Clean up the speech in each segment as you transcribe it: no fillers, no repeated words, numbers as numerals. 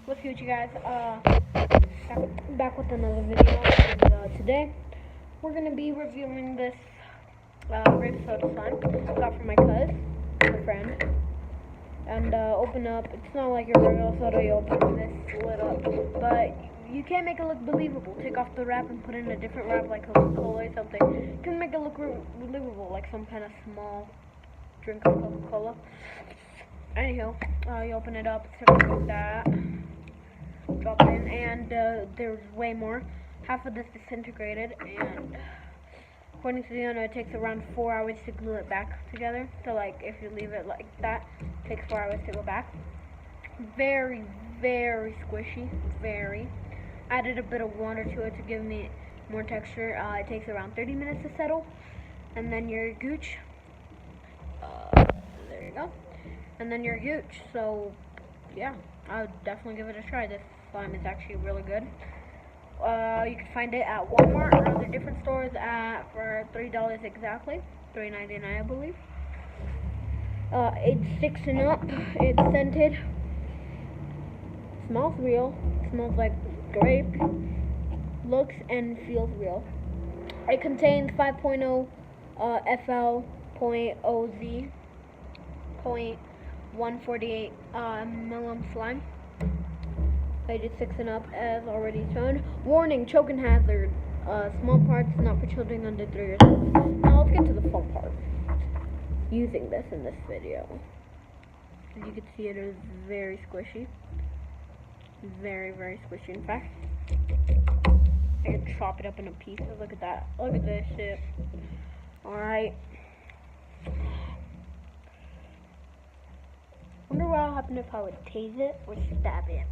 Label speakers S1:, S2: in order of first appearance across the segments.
S1: What's good, you guys? Back with another video. And, today we're gonna be reviewing this grape soda slime got from my friend. And open up. It's not like your regular soda. You open this lid up, but you can't make it look believable. Take off the wrap and put in a different wrap, like Coca-Cola or something. You can make it look believable, like some kind of small drink of Coca-Cola. Anywho, you open it up. It's like that. Drop it in, and there's way more. Half of this disintegrated, and according to the owner, it takes around 4 hours to glue it back together. So, like, if you leave it like that, it takes 4 hours to go back. Very, very squishy. Very. Added a bit of water to it to give me more texture. It takes around 30 minutes to settle, and then your gooch. There you go. And then your gooch. So, yeah, I would definitely give it a try. This slime is actually really good. You can find it at Walmart or other different stores for $3 exactly, $3.99 I believe. It's 6 up. It's scented. Smells real. Smells like grape. Looks and feels real. It contains 5.0 FL.OZ 0.148 millim slime. Ages 6 and up, as already shown. Warning: choking hazard. Small parts not for children under 3 years old. Now let's get to the fun part. Using this in this video. As you can see, it is very squishy. Very, very squishy. In fact, I can chop it up into pieces. Look at that. Look at this shit. Alright. Wonder what would happen if I would tase it or stab it.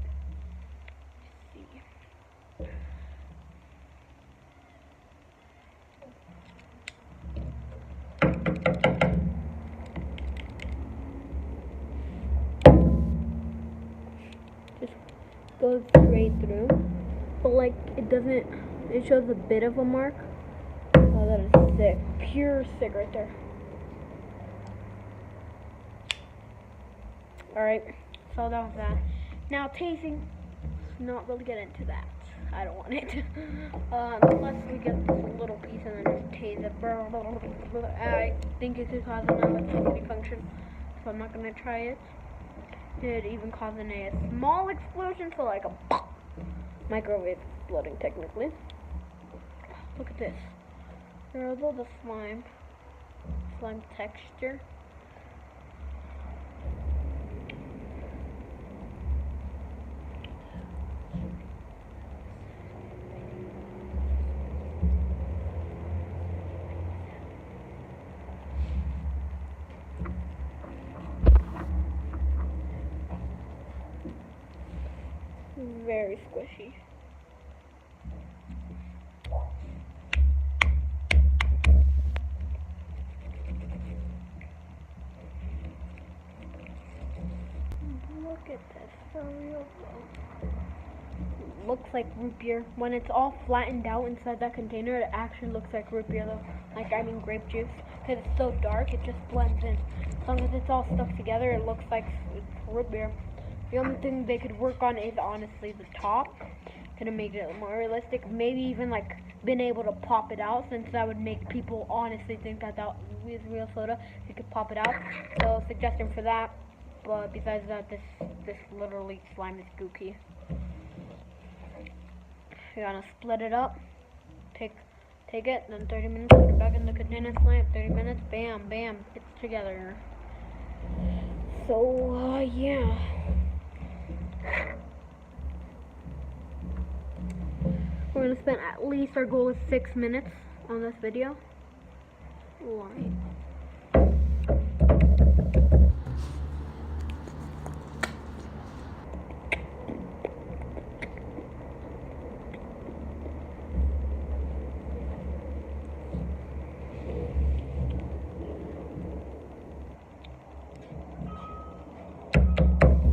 S1: Just goes straight through, but like it doesn't. It shows a bit of a mark. Oh, that is sick. Pure sick right there. Alright, so that was that. Now tasting, not really get into that. I don't want it. Unless we get this little piece and then just tase it. I think it could cause another safety function, so I'm not gonna try it. It even causing a small explosion, so like a microwave exploding technically. Look at this. There's all the slime texture. Very squishy. Look at this, for real though. Looks like root beer. When it's all flattened out inside that container, it actually looks like root beer though. Like, I mean grape juice. Because it's so dark, it just blends in. As long as it's all stuck together, it looks like it's root beer. The only thing they could work on is honestly the top. Gonna make it more realistic. Maybe even like been able to pop it out, since that would make people honestly think that that was real soda. You could pop it out. So suggestion for that. But besides that, this literally slime is gooky. You're gonna split it up. Take it, then 30 minutes, put it back in the container, slime. 30 minutes, bam, bam, it's together. So yeah. We're gonna spend at least, our goal is 6 minutes on this video. Right.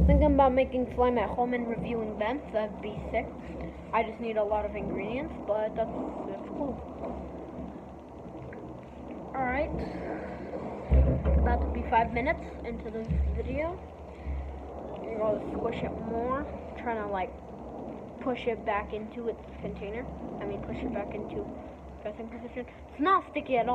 S1: Thinking about making slime at home and reviewing them, so that'd be sick. I just need a lot of ingredients, but that's cool. Alright. About to be 5 minutes into this video. You're going to squish it more, trying to like push it back into its container. Push it back into resting position. It's not sticky at all.